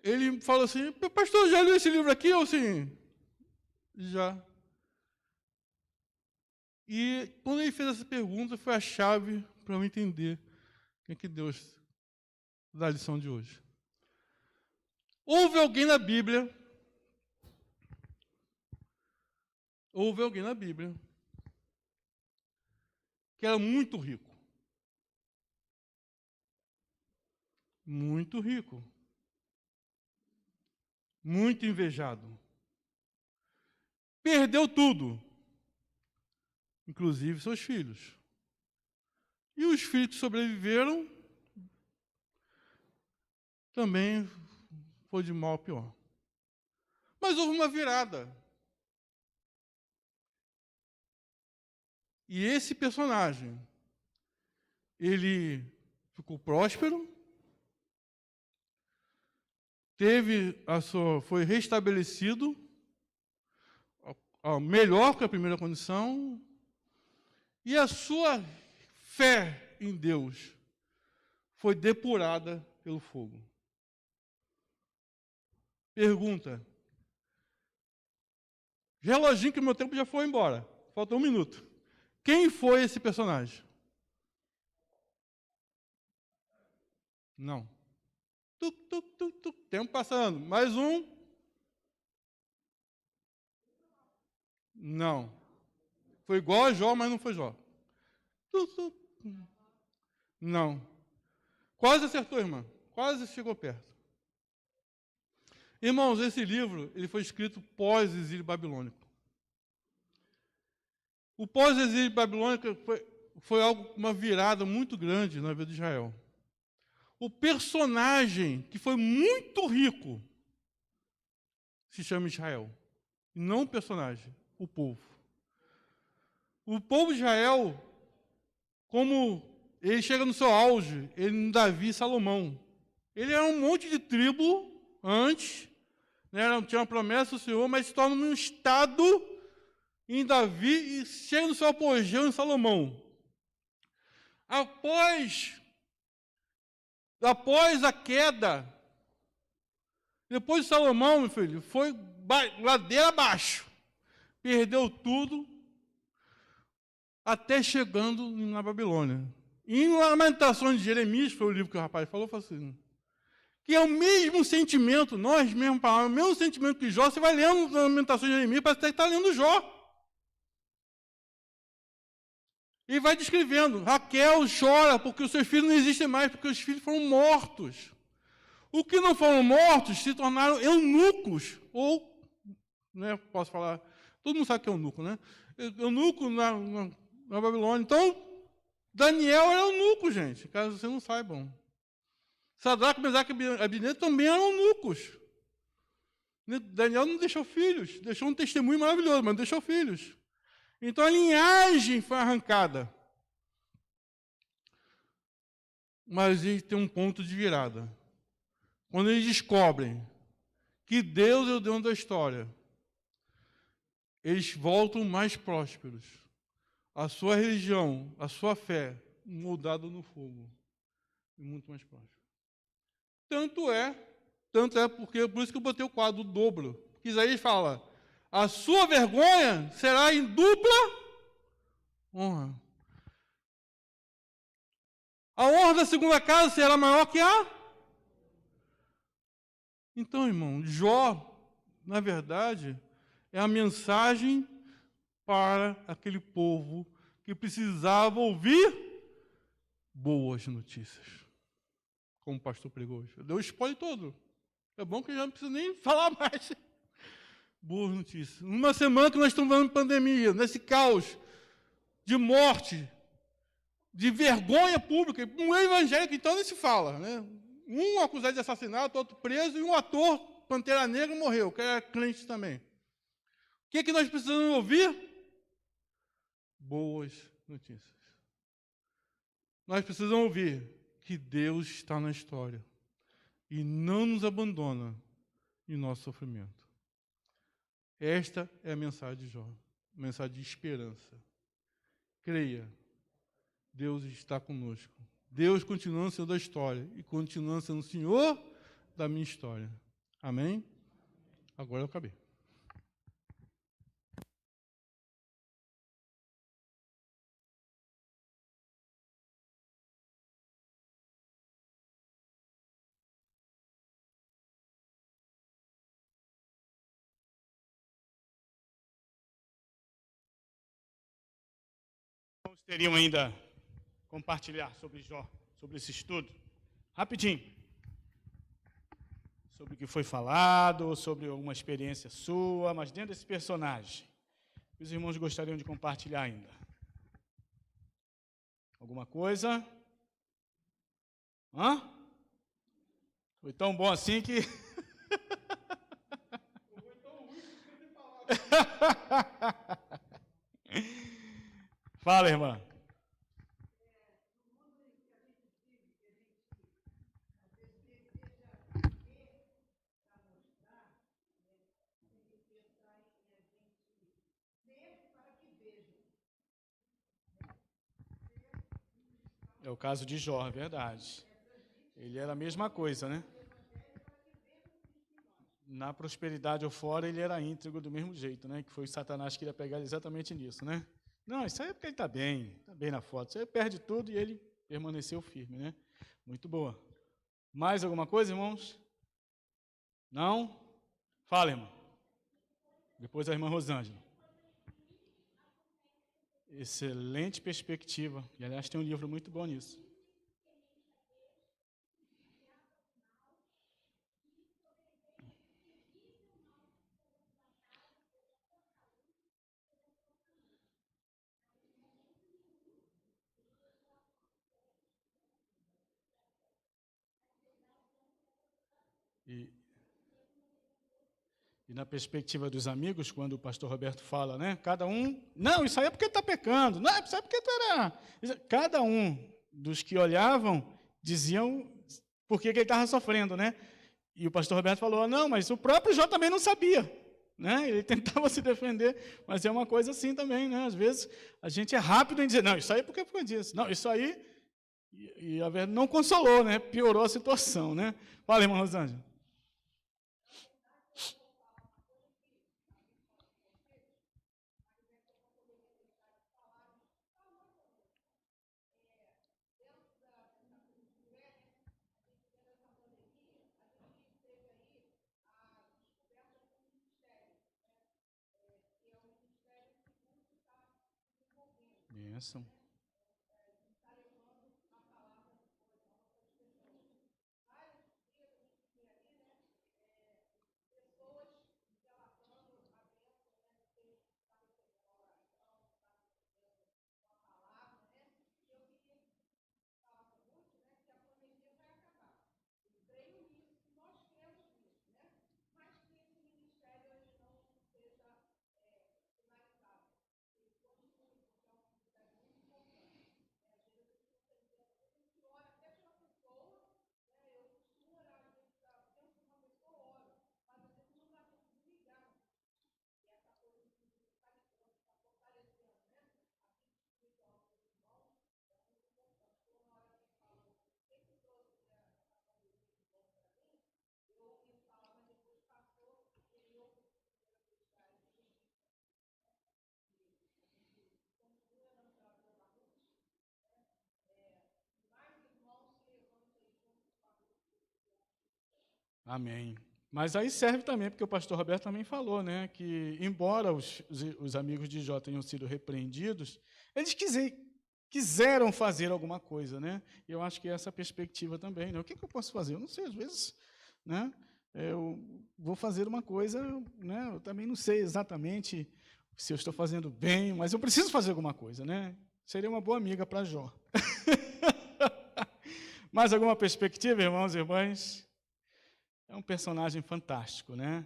Speaker 2: Ele falou assim, pastor, já leu esse livro aqui? Eu assim, já. E quando ele fez essa pergunta, foi a chave para eu entender o que Deus dá a lição de hoje. Houve alguém na Bíblia que era muito rico. Muito rico. Muito invejado. Perdeu tudo, inclusive seus filhos. E os filhos que sobreviveram também foi de mal a pior. Mas houve uma virada. E esse personagem, ele ficou próspero, foi restabelecido, melhor que a primeira condição, e a sua fé em Deus foi depurada pelo fogo. Pergunta. Reloginho que o meu tempo já foi embora. Falta 1 minuto. Quem foi esse personagem? Não. Tempo passando. Mais um. Não. Foi igual a Jó, mas não foi Jó. Não. Quase acertou, irmã. Quase chegou perto. Irmãos, esse livro ele foi escrito pós-exílio babilônico. O pós-exílio babilônico foi uma virada muito grande na vida de Israel. O personagem que foi muito rico se chama Israel. E não o personagem, o povo. O povo de Israel, como ele chega no seu auge, ele em Davi e Salomão. Ele era um monte de tribo antes, né, não tinha uma promessa do Senhor, mas se torna um estado em Davi e chega no seu apogeu em Salomão. Após a queda, depois de Salomão, meu filho, foi ladeira abaixo. Perdeu tudo, até chegando na Babilônia. E em Lamentações de Jeremias, foi o livro que o rapaz falou assim, que é o mesmo sentimento, nós mesmos falamos, o mesmo sentimento que Jó, você vai lendo Lamentações de Jeremias, parece que está lendo Jó. E vai descrevendo, Raquel chora porque os seus filhos não existem mais, porque os filhos foram mortos. Os que não foram mortos se tornaram eunucos, ou, né, posso falar, todo mundo sabe que é eunuco, né? Eunuco na Babilônia. Então, Daniel era eunuco, gente, caso vocês não saibam. Sadraque, Mesaque e Abednego também eram eunucos. Daniel não deixou filhos, deixou um testemunho maravilhoso, mas não deixou filhos. Então a linhagem foi arrancada. Mas eles têm um ponto de virada. Quando eles descobrem que Deus é o dono da história, eles voltam mais prósperos. A sua religião, a sua fé, moldada no fogo. E muito mais próspero. Tanto é porque, por isso que eu botei o quadro dobro. Porque Isaías fala, a sua vergonha será em dupla honra. A honra da segunda casa será maior que a... Então, irmão, Jó, na verdade, é a mensagem para aquele povo que precisava ouvir boas notícias. Como o pastor pregou hoje. Deu o spoiler todo. É bom que eu já não preciso nem falar mais. Boas notícias. Numa semana que nós estamos vendo pandemia, nesse caos de morte, de vergonha pública, um evangélico, então, nem se fala, né? Um acusado de assassinato, outro preso, e um ator, Pantera Negra, morreu, que era crente também. O que nós precisamos ouvir? Boas notícias. Nós precisamos ouvir que Deus está na história e não nos abandona em nosso sofrimento. Esta é a mensagem de Jó, uma mensagem de esperança. Creia, Deus está conosco. Deus continua sendo a história e continua sendo o Senhor da minha história. Amém? Agora eu acabei.
Speaker 1: Irmãos teriam ainda compartilhar sobre Jó, sobre esse estudo? Rapidinho. Sobre o que foi falado, sobre alguma experiência sua, mas dentro desse personagem. Os irmãos gostariam de compartilhar ainda? Alguma coisa? Hã? Foi tão bom assim que... Fala, irmã. É o caso de Jó, é verdade. Ele era a mesma coisa, né? Na prosperidade ou fora, ele era íntegro do mesmo jeito, né? Que foi o Satanás que queria pegar ele exatamente nisso, né? Não, isso aí é porque ele está bem na foto. Isso aí perde tudo e ele permaneceu firme, né? Muito boa. Mais alguma coisa, irmãos? Não? Fala, irmão. Depois a irmã Rosângela. Excelente perspectiva. E, aliás, tem um livro muito bom nisso. E na perspectiva dos amigos, quando o pastor Roberto fala, né? Cada um, não, isso aí é porque ele está pecando, não, isso aí é porque tu era... Cada um dos que olhavam diziam por que ele estava sofrendo, né? E o pastor Roberto falou, não, mas o próprio Jó também não sabia, né? Ele tentava se defender, mas é uma coisa assim também, né? Às vezes a gente é rápido em dizer, não, isso aí é porque foi disso, não, isso aí... E a verdade não consolou, né? Piorou a situação, né? Fala, irmã Rosângela. Bênção. Amém. Mas aí serve também, porque o pastor Roberto também falou, né, que embora os amigos de Jó tenham sido repreendidos, eles quiseram fazer alguma coisa, né? E eu acho que é essa perspectiva também, né? O que eu posso fazer? Eu não sei, às vezes, né? Eu vou fazer uma coisa, né? Eu também não sei exatamente se eu estou fazendo bem, mas eu preciso fazer alguma coisa, né? Seria uma boa amiga para Jó. Mais alguma perspectiva, irmãos e irmãs? É um personagem fantástico, né?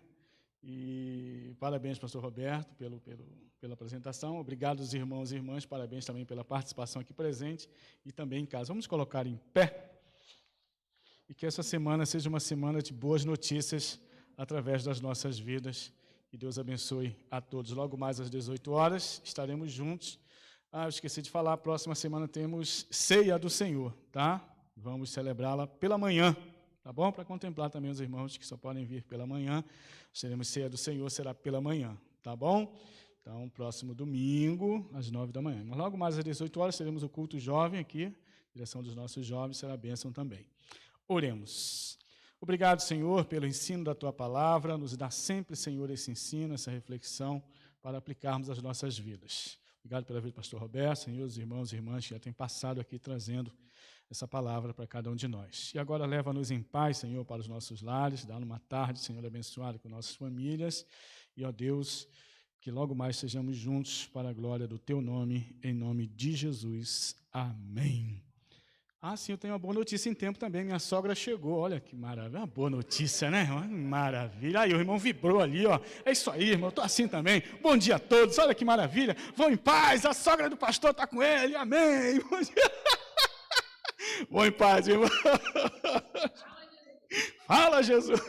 Speaker 1: E parabéns, pastor Roberto, pela apresentação. Obrigado aos irmãos e irmãs, parabéns também pela participação aqui presente e também em casa. Vamos colocar em pé. E que essa semana seja uma semana de boas notícias através das nossas vidas. Que Deus abençoe a todos. Logo mais às 18 horas estaremos juntos. Eu esqueci de falar, próxima semana temos Ceia do Senhor, tá? Vamos celebrá-la pela manhã, tá bom? Para contemplar também os irmãos que só podem vir pela manhã. Seremos Ceia do Senhor, será pela manhã, tá bom? Então, próximo domingo, às 9 da manhã. Mas logo mais às 18 horas, teremos o culto jovem aqui, direção dos nossos jovens, será bênção também. Oremos. Obrigado, Senhor, pelo ensino da Tua palavra. Nos dá sempre, Senhor, esse ensino, essa reflexão, para aplicarmos às nossas vidas. Obrigado pela vida do pastor Roberto, Senhor, os irmãos e irmãs que já têm passado aqui trazendo essa palavra para cada um de nós. E agora leva-nos em paz, Senhor, para os nossos lares, dá-nos uma tarde, Senhor, abençoada com nossas famílias. E, ó Deus, que logo mais sejamos juntos para a glória do Teu nome, em nome de Jesus. Amém. Sim, eu tenho uma boa notícia em tempo também. Minha sogra chegou. Olha que maravilha. Uma boa notícia, né? Maravilha. Aí o irmão vibrou ali, ó. É isso aí, irmão. Eu estou assim também. Bom dia a todos. Olha que maravilha. Vão em paz. A sogra do pastor está com ele. Amém. Bom dia. Vão em paz, irmão. Fala, Jesus.